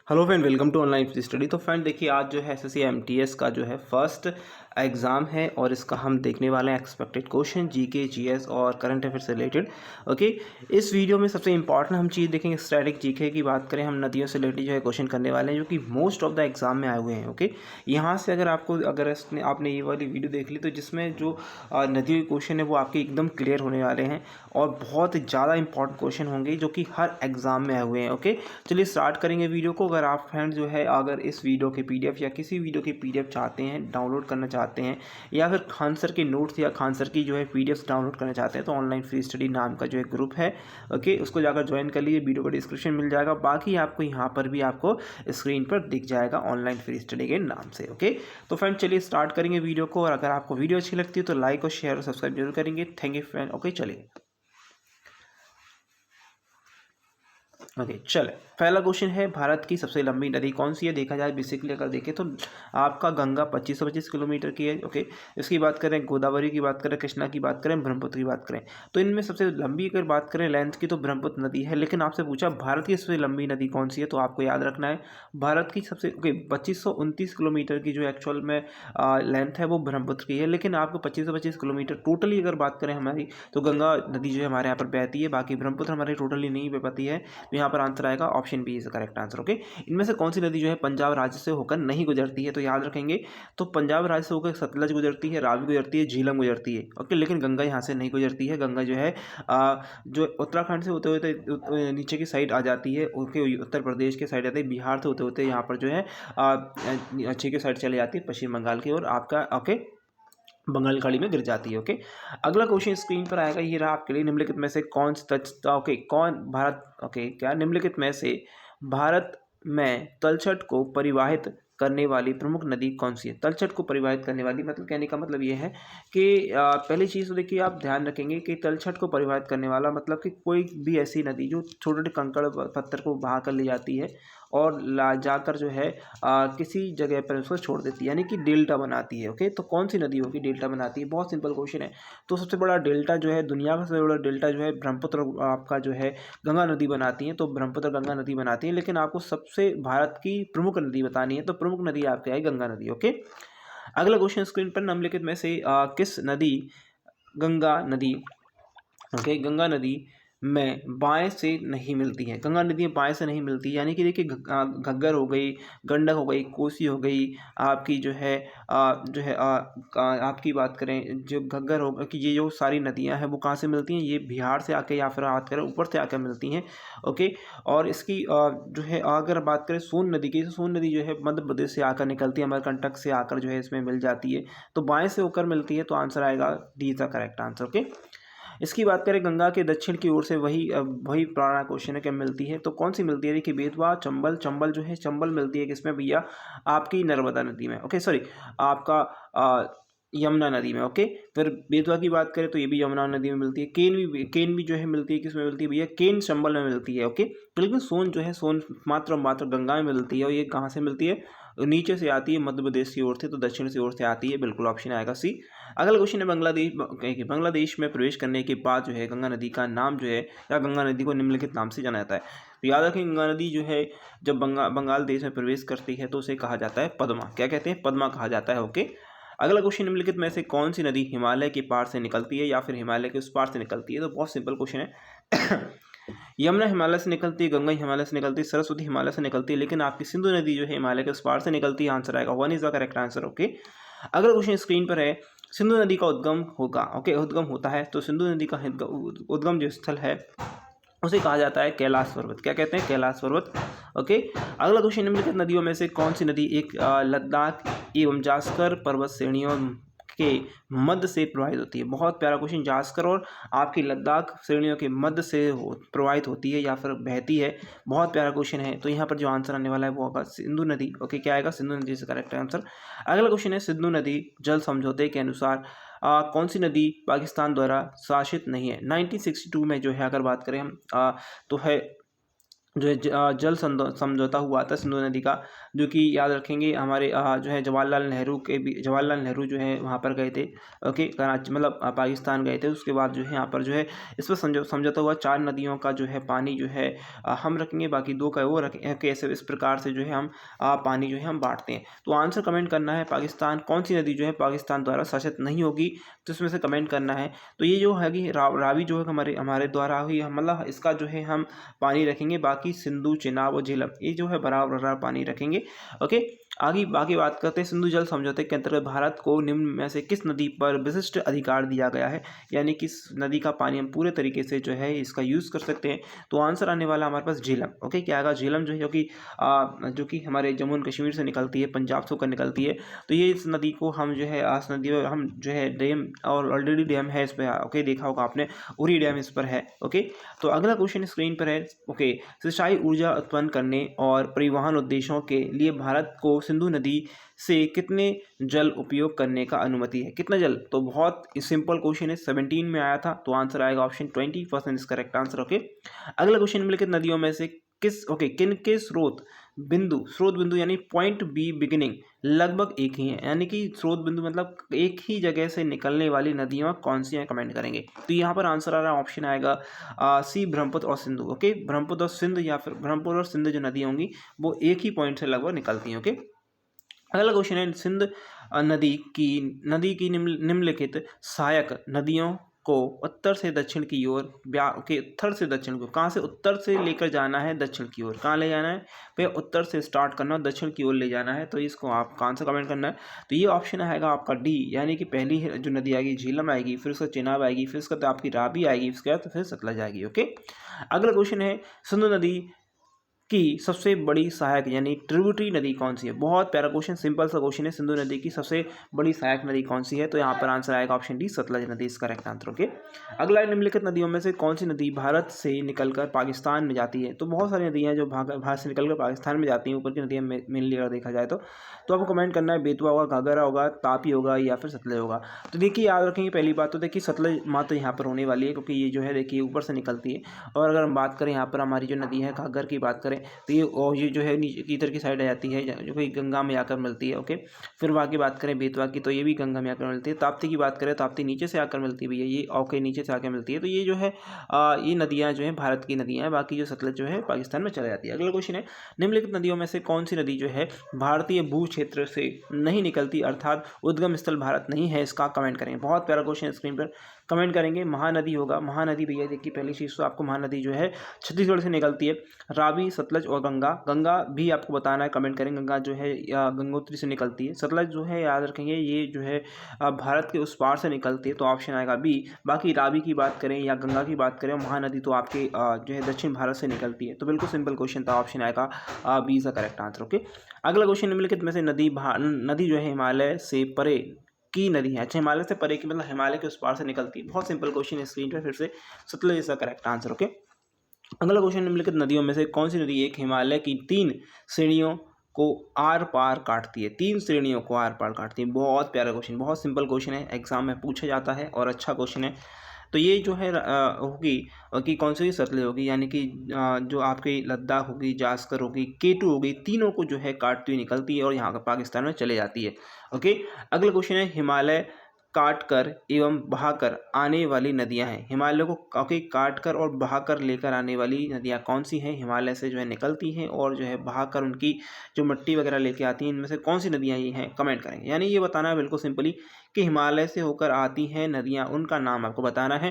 Hello friend, welcome to online study. तो friend देखिए, आज जो है एसएससी एमटीएस का जो है फर्स्ट एग्ज़ाम है और इसका हम देखने वाले हैं एक्सपेक्टेड क्वेश्चन जीके जीएस और करंट अफेयर से रिलेटेड। ओके, इस वीडियो में सबसे इंपॉर्टेंट हम चीज़ देखेंगे स्टैटिक जीके की बात करें, हम नदियों से रिलेटेड जो है क्वेश्चन करने वाले हैं जो कि मोस्ट ऑफ द एग्जाम में आए हुए हैं। ओके, यहाँ से अगर आपने ये वाली वीडियो देख ली तो जिसमें जो नदियों के क्वेश्चन है वो आपके एकदम क्लियर होने वाले हैं और बहुत ज़्यादा इंपॉर्टेंट क्वेश्चन होंगे जो कि हर एग्जाम में आए हुए हैं। ओके, चलिए स्टार्ट करेंगे वीडियो को। अगर आप फ्रेंड जो है अगर इस वीडियो के पीडीएफ या किसी वीडियो की पीडीएफ चाहते हैं, डाउनलोड करना चाहते हैं, या फिर खान सर के नोट्स या खान सर की जो है पीडीएफ डाउनलोड करना चाहते हैं, तो ऑनलाइन फ्री स्टडी नाम का जो है ग्रुप है, ओके, उसको जाकर ज्वाइन कर लीजिए। वीडियो का डिस्क्रिप्शन मिल जाएगा, बाकी आपको यहाँ पर भी आपको स्क्रीन पर दिख जाएगा ऑनलाइन फ्री स्टडी के नाम से। ओके, तो फ्रेंड चलिए स्टार्ट करेंगे वीडियो को। और अगर आपको वीडियो अच्छी लगती है तो लाइक और शेयर और सब्सक्राइब जरूर करेंगे। Thank you friend. ओके, चलिए ओके चले, पहला क्वेश्चन है भारत की सबसे लंबी नदी कौन सी है। देखा जाए बेसिकली अगर देखें तो आपका गंगा 2525 किलोमीटर की है। ओके, इसकी बात करें, गोदावरी की बात करें, कृष्णा की बात करें, ब्रह्मपुत्र की बात करें, तो इनमें सबसे लंबी अगर बात करें लेंथ की तो ब्रह्मपुत्र नदी है। लेकिन आपसे पूछा भारत की सबसे लंबी नदी कौन सी है, तो आपको याद रखना है भारत की सबसे 2529 किलोमीटर की जो एक्चुअल में लेंथ है वो ब्रह्मपुत्र की है। लेकिन आपको 2525 किलोमीटर टोटली अगर बात करें हमारी, तो गंगा नदी जो है हमारे यहाँ पर बहती है, बाकी ब्रह्मपुत्र हमारी टोटली नहीं बह पाती है। तो यहाँ पर आंसर आएगा option B is correct answer. Okay, इनमें से कौन सी नदी जो है पंजाब राज्य से होकर नहीं गुजरती है, तो याद रखेंगे तो पंजाब राज्य से होकर सतलज गुजरती है, रावी गुजरती है, झीलम गुजरती है। ओके, लेकिन गंगा यहाँ से नहीं गुजरती है। गंगा जो है जो उत्तराखंड से होते होते नीचे की साइड आ जाती है, ओके, उत्तर प्रदेश के साइड आती है, बिहार से होते होते यहाँ पर जो है नीचे की साइड चली जाती है पश्चिम बंगाल की ओर, आपका ओके बंगाल खाड़ी में गिर जाती है। ओके, अगला क्वेश्चन स्क्रीन पर आएगा, ये रहा आपके लिए। निम्नलिखित में से कौन ओके कौन भारत ओके क्या निम्नलिखित में से भारत में तलछट को परिवाहित करने वाली प्रमुख नदी कौन सी है। तलछट को परिवाहित करने वाली मतलब कहने का मतलब ये है कि पहली चीज़ तो देखिए आप ध्यान रखेंगे कि तलछट को परिवाहित करने वाला मतलब कि कोई भी ऐसी नदी जो छोटे छोटे कंकड़ पत्थर को बहा कर ले जाती है और ला जाकर जो है किसी जगह पर उसको छोड़ देती है, यानी कि डेल्टा बनाती है। ओके, तो कौन सी नदी होगी डेल्टा बनाती है, बहुत सिंपल क्वेश्चन है। तो सबसे बड़ा डेल्टा जो है, दुनिया का सबसे बड़ा डेल्टा जो है ब्रह्मपुत्र आपका जो है गंगा नदी बनाती है, तो ब्रह्मपुत्र गंगा नदी बनाती है। लेकिन आपको सबसे भारत की प्रमुख नदी बतानी है, तो प्रमुख नदी आपकी आई गंगा नदी। ओके, अगला क्वेश्चन स्क्रीन पर निम्नलिखित में से किस नदी गंगा नदी ओके गंगा नदी में बाएं से नहीं मिलती है। गंगा नदी में बाएं से नहीं मिलती है, यानी कि देखिए घग्गर हो गई, गंडक हो गई, कोसी हो गई, आपकी आपकी बात करें जो घग्गर हो कि ये जो सारी नदियां हैं वो कहाँ से मिलती हैं, ये बिहार से आके या फिर बात करें ऊपर से आकर मिलती हैं। ओके, और इसकी जो है अगर बात करें सोन नदी की, तो सोन नदी जो है मध्य प्रदेश से आकर निकलती है, अमरकंटक से आकर जो है इसमें मिल जाती है, तो बाएं से होकर मिलती है, तो आंसर आएगा D is the correct answer. Okay, इसकी बात करें गंगा के दक्षिण की ओर से वही पुराना क्वेश्चन है, क्या मिलती है, तो कौन सी मिलती है। देखिए बेतवा, चंबल, चंबल जो है चंबल मिलती है किसमें भैया, आपकी नर्मदा नदी में। ओके सॉरी, आपका यमुना नदी में। ओके, फिर बेतवा की बात करें तो ये भी यमुना नदी में मिलती है। केन भी जो है मिलती है किसमें मिलती है भैया, केन चंबल में मिलती है। ओके, तो लेकिन सोन जो है सोन मात्र मात्र गंगा में मिलती है, और ये कहाँ से मिलती है, नीचे से आती है मध्य प्रदेश की ओर से, तो दक्षिण की ओर से आती है, बिल्कुल ऑप्शन आएगा सी। अगला क्वेश्चन है बांग्लादेश में प्रवेश करने के बाद जो है गंगा नदी का नाम जो है, या गंगा नदी को निम्नलिखित नाम से जाना जाता है, तो याद रखें गंगा नदी जो है जब बंगाल देश में प्रवेश करती है तो उसे कहा जाता है पद्मा। क्या कहते हैं, पद्मा कहा जाता है। ओके, अगला क्वेश्चन निम्नलिखित में से कौन सी नदी हिमालय के पार से निकलती है या फिर हिमालय के उस पार से निकलती है, तो बहुत सिंपल क्वेश्चन है यमुना हिमालय से निकलती है, गंगा हिमालय से निकलती है, सरस्वती हिमालय से निकलती है, लेकिन आपकी सिंधु नदी जो है हिमालय के उस पार से निकलती है, आंसर आएगा one is the correct answer. Okay, अगला क्वेश्चन स्क्रीन पर है, सिंधु नदी का उद्गम होगा, ओके उद्गम होता है, तो सिंधु नदी का उद्गम जो स्थल है उसे कहा जाता है कैलाश पर्वत। क्या कहते हैं, कैलाश पर्वत। ओके, अगला क्वेश्चन, निम्नलिखित नदियों में से कौन सी नदी एक लद्दाख एवं जास्कर पर्वत श्रेणियों के मध्य से प्रवाहित होती है। बहुत प्यारा क्वेश्चन, जास्कर और आपकी लद्दाख श्रेणियों के मध्य से प्रवाहित होती है या फिर बहती है, बहुत प्यारा क्वेश्चन है। तो यहाँ पर जो आंसर आने वाला है वो होगा सिंधु नदी। ओके, क्या आएगा, सिंधु नदी से करेक्ट आंसर। अगला क्वेश्चन है, सिंधु नदी जल समझौते के अनुसार कौन सी नदी पाकिस्तान द्वारा शासित नहीं है। 1962 में जो है अगर बात करें हम तो है जो है जल समझौता हुआ था सिंधु नदी का, जो कि याद रखेंगे हमारे जो है जवाहरलाल नेहरू जो है वहाँ पर गए थे। ओके, कराची मतलब पाकिस्तान गए थे। उसके बाद जो है यहाँ पर जो है इस पर समझौता हुआ, 4 नदियों का जो है पानी जो है हम रखेंगे, बाकी 2 का वो रखें। कैसे इस प्रकार से जो है हम पानी जो है हम बांटते हैं। तो आंसर कमेंट करना है, पाकिस्तान कौन सी नदी जो है पाकिस्तान द्वारा शासित नहीं होगी, तो इसमें से कमेंट करना है। तो ये जो है कि रावी जो है हमारे हमारे द्वारा हुई, मतलब इसका जो है हम पानी रखेंगे। बाकी सिंधु, चेनाब और झेलम ये जो है बराबर पानी रखेंगे। ओके, आगे बाकी बात करते हैं। सिंधु जल समझौते के अंतर्गत भारत को निम्न में से किस नदी पर विशिष्ट अधिकार दिया गया है, यानी किस नदी का पानी हम पूरे तरीके से जो है इसका यूज़ कर सकते हैं। तो आंसर आने वाला हमारे पास झेलम। ओके, क्या आएगा? झेलम जो है जो कि हमारे जम्मू एंड कश्मीर से निकलती है, पंजाब से होकर निकलती है। तो ये इस नदी को हम जो है इस नदी में हम जो है डैम, और ऑलरेडी डैम है इस पर। ओके, देखा होगा आपने, उरी डैम इस पर है। ओके, तो अगला क्वेश्चन स्क्रीन पर है। ओके, सिंचाई ऊर्जा उत्पन्न करने और परिवहन उद्देश्यों के लिए भारत को सिंधु नदी से कितने जल उपयोग करने का अनुमति है? कितना जल? तो बहुत सिंपल क्वेश्चन है, 17 में आया था। तो आंसर आएगा ऑप्शन 20% इस करेक्ट आंसर। ओके, अगला क्वेश्चन, निम्नलिखित नदियों में से किन के स्रोत बिंदु यानी पॉइंट बी बिगिनिंग लगभग एक ही है, यानी कि स्रोत बिंदु मतलब एक ही जगह से निकलने वाली नदियां कौन सी हैं, कमेंट करेंगे। तो यहाँ पर आंसर आ रहा है, ऑप्शन आएगा सी, ब्रह्मपुत्र और सिंधु। ओके, ब्रह्मपुत्र और सिंध, या फिर ब्रह्मपुत्र और सिंध जो नदियां होंगी वो एक ही पॉइंट से लगभग निकलती हैं। ओके, अगला क्वेश्चन है, सिंध नदी की निम्नलिखित सहायक नदियों को उत्तर से दक्षिण की ओर के उत्तर से दक्षिण को, कहाँ से उत्तर से लेकर जाना है दक्षिण की ओर, कहाँ ले जाना है भैया? उत्तर से स्टार्ट करना, दक्षिण की ओर ले जाना है। तो इसको आप कहाँ से कमेंट करना है? तो ये ऑप्शन आएगा आपका डी, यानी कि पहली जो नदी आएगी झेलम आएगी, फिर उसका चेनाब आएगी, फिर उसका आपकी रावी आएगी, उसके बाद फिर सतलज आएगी। ओके, अगला क्वेश्चन है, सिंधु नदी की सबसे बड़ी सहायक यानी ट्रिब्यूटरी नदी कौन सी है? बहुत प्यारा क्वेश्चन, सिंपल सा क्वेश्चन है। सिंधु नदी की सबसे बड़ी सहायक नदी कौन सी है? तो यहाँ पर आंसर आएगा ऑप्शन डी, सतलज नदी इस करेक्ट आंसर। ओके, अगला, निम्नलिखित नदियों में से कौन सी नदी भारत से निकलकर पाकिस्तान में जाती है? तो बहुत सारी नदियाँ हैं जो भारत से निकलकर पाकिस्तान में जाती हैं, ऊपर की नदियाँ मेनली अगर देखा जाए तो आपको कमेंट करना है, बेतवा होगा, घाघरा होगा, तापी होगा, या फिर सतलज होगा। तो देखिए, याद रखेंगे पहली बात तो देखिए सतलज मात्र यहाँ पर होने वाली है, क्योंकि ये जो है देखिए ऊपर से निकलती है। और अगर हम बात करें यहाँ पर हमारी जो नदी है घाघर की बात करें, तो ये जो है नीचे की इधर की साइड आ जाती है, जो कि गंगा में आकर मिलती है। ओके, फिर वहाँ की बात करें बेतवा की, तो ये भी गंगा में आकर मिलती है। ताप्ती की बात करें, ताप्ती नीचे से आकर मिलती है भैया, ये ओके नीचे से आकर मिलती है। तो ये जो है ये नदियाँ जो है भारत की नदियाँ हैं, बाकी जो सतलज जो है पाकिस्तान में चला जाती है। अगला क्वेश्चन है, निम्नलिखित नदियों में से कौन सी नदी जो है भारतीय भू क्षेत्र से नहीं निकलती, अर्थात उद्गम स्थल भारत नहीं है इसका? कमेंट करेंगे। बहुत प्यारा क्वेश्चन है, स्क्रीन पर कमेंट करेंगे। महानदी होगा, महानदी भैया देखिए पहली चीज़ तो आपको महानदी जो है छत्तीसगढ़ से निकलती है। रावी, सतलज और गंगा, गंगा भी आपको बताना है, कमेंट करेंगे। गंगा जो है या गंगोत्री से निकलती है। सतलज जो है याद रखेंगे ये जो है भारत के उस पार से निकलती है, तो ऑप्शन आएगा बी। बाकी रावी की बात करें या गंगा की बात करें, महानदी तो आपके जो है दक्षिण भारत से निकलती है। तो बिल्कुल सिंपल क्वेश्चन था, ऑप्शन आएगा B is the correct answer. Okay, अगला क्वेश्चन, निम्नलिखित में से नदी जो है हिमालय से परे की नदी है। अच्छा, हिमालय से परे की मतलब हिमालय के उस पार से निकलती है। बहुत सिंपल क्वेश्चन है, स्क्रीन पर फिर से Sutlej is the correct answer. Okay, अगला क्वेश्चन, निम्नलिखित नदियों में से कौन सी नदी एक हिमालय की 3 श्रेणियों को आर पार काटती है? 3 श्रेणियों को आर पार काटती है। बहुत प्यारा क्वेश्चन, बहुत सिंपल क्वेश्चन है, एग्जाम में पूछा जाता है और अच्छा क्वेश्चन है। तो ये जो है होगी कि कौन सी सतलज होगी, यानी कि जो आपकी लद्दाख होगी, जास्कर होगी, केटू होगी, तीनों को जो है काटती हुई निकलती है और यहाँ पर पाकिस्तान में चले जाती है। ओके, अगला क्वेश्चन है, हिमालय काट कर एवं बहाकर आने वाली नदियां हैं। हिमालय को काट कर और बहाकर लेकर आने वाली नदियां कौन सी हैं? हिमालय से जो है निकलती हैं और जो है बहाकर उनकी जो मिट्टी वगैरह लेके आती हैं, इनमें से कौन सी नदियां ये हैं? कमेंट करेंगे। यानी ये बताना है बिल्कुल सिंपली कि हिमालय से होकर आती हैं नदियां, उनका नाम आपको बताना है।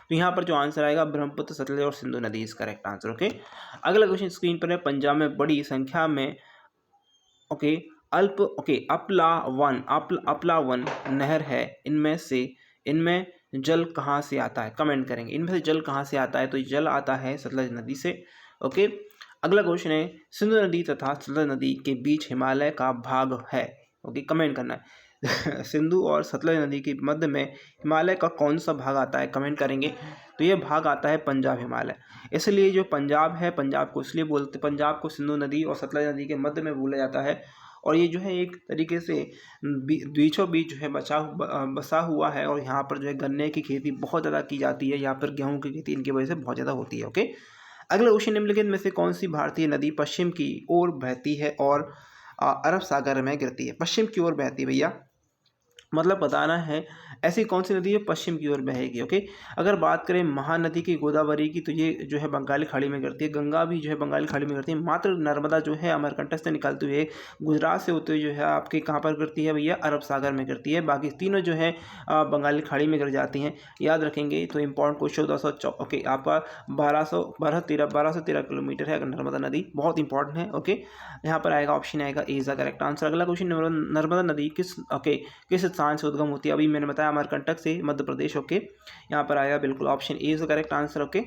तो यहाँ पर जो आंसर आएगा ब्रह्मपुत्र, सतलज और सिंधु नदी इज करेक्ट आंसर। ओके, अगला क्वेश्चन स्क्रीन पर है, पंजाब में बड़ी संख्या में अपला वन नहर है, इनमें जल कहाँ से आता है? कमेंट करेंगे। इनमें से जल कहाँ से आता है? तो जल आता है सतलज नदी से। ओके, अगला क्वेश्चन है, सिंधु नदी तथा सतलज नदी के बीच हिमालय का भाग है। ओके, कमेंट करना है। सिंधु और सतलज नदी के मध्य में हिमालय का कौन सा भाग आता है? कमेंट करेंगे। तो ये भाग आता है पंजाब हिमालय। इसलिए जो पंजाब है, पंजाब को इसलिए बोलते, पंजाब को सिंधु नदी और सतलज नदी के मध्य में बोला जाता है। और ये जो है एक तरीके से बीचों बीच जो है बसा हुआ है, और यहाँ पर जो है गन्ने की खेती बहुत ज़्यादा की जाती है, यहाँ पर गेहूँ की खेती इनकी वजह से बहुत ज़्यादा होती है। ओके, अगला क्वेश्चन, निम्नलिखित में से कौन सी भारतीय नदी पश्चिम की ओर बहती है और अरब सागर में गिरती है? पश्चिम की ओर बहती है भैया, मतलब बताना है ऐसी कौन सी नदी है पश्चिम की ओर बहेगी। ओके, अगर बात करें महानदी की, गोदावरी की, तो ये जो है बंगाली खाड़ी में गिरती है। गंगा भी जो है बंगाली खाड़ी में गिरती है। मात्र नर्मदा जो है अमरकंटक से निकलते हुए गुजरात से होते हुए जो है आपके कहाँ पर गिरती है भैया? अरब सागर में गिरती है। बाकी तीनों जो है बंगाली खाड़ी में गिर जाती हैं, याद रखेंगे। तो इंपॉर्टेंट क्वेश्चन ओके आपका 1213 किलोमीटर है नर्मदा नदी, बहुत इंपॉर्टेंट है। ओके, यहाँ पर आएगा ऑप्शन आएगा ए इज द करेक्ट आंसर। अगला क्वेश्चन, नर्मदा नदी किस स्थान से उद्गम होती है? अभी मैंने बताया अमरकंटक से, मध्य प्रदेश। ओके, यहाँ पर आएगा बिल्कुल option A is the correct answer. Okay,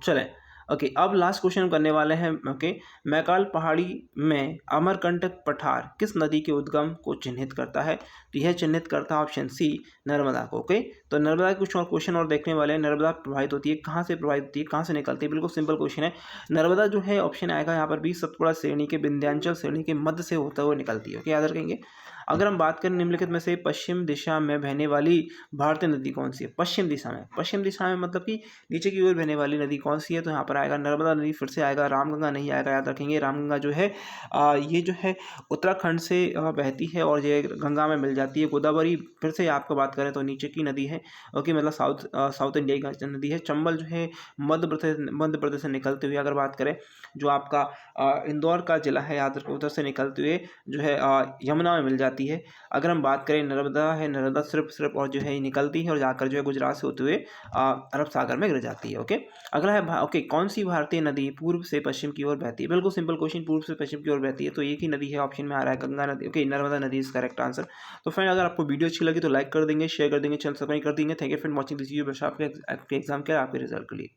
चलें। ओके, अब लास्ट क्वेश्चन करने वाले हैं। ओके, मैकाल पहाड़ी में अमरकंटक पठार किस नदी के उद्गम को चिन्हित करता है? तो यह चिन्हित करता है ऑप्शन सी, नर्मदा को। ओके, तो नर्मदा के कुछ और क्वेश्चन और देखने वाले हैं। नर्मदा प्रभावित होती है, कहाँ से प्रभावित होती है, कहाँ से निकलती है? बिल्कुल सिंपल क्वेश्चन है। नर्मदा जो है ऑप्शन आएगा यहाँ पर भी सतपुड़ा श्रेणी के विंध्याचल श्रेणी के मध्य से होता हुआ निकलती है। ओके, याद रखेंगे। अगर हम बात करें निम्नलिखित में से पश्चिम दिशा में बहने वाली भारतीय नदी कौन सी है? पश्चिम दिशा में मतलब कि नीचे की ओर बहने वाली नदी कौन सी है? तो यहाँ पर आएगा नर्मदा नदी, फिर से आएगा, रामगंगा नहीं आएगा, याद रखेंगे। रामगंगा जो है ये जो है उत्तराखंड से बहती है और ये गंगा में मिल जाती है। गोदावरी फिर से आपको बात करें तो नीचे की नदी है। ओके, मतलब साउथ इंडिया की नदी है। चंबल जो है मध्य प्रदेश से निकलते हुए, अगर बात करें जो आपका इंदौर का जिला है, याद रखो, उधर से निकलते हुए जो है यमुना में मिल जाती है। अगर हम बात करें नर्मदा है, नर्मदा सिर्फ और जो है निकलती है और जाकर जो है गुजरात से होते हुए अरब सागर में गिर जाती है। ओके, अगला है ओके, कौन सी भारतीय नदी पूर्व से पश्चिम की ओर बहती है? बिल्कुल सिंपल क्वेश्चन, पूर्व से पश्चिम की ओर बहती है तो एक ही नदी है, ऑप्शन में आ रहा है गंगा नदी। ओके, नर्मदा नदी इज करेक्ट आंसर। तो फ्रेंड, अगर आपको वीडियो अच्छी लगी तो लाइक कर देंगे, शेयर कर देंगे, चैनल सब्सक्राइब कर देंगे। Thank you friend watching this video, आपके एग्जाम के आपके रिजल्ट के लिए।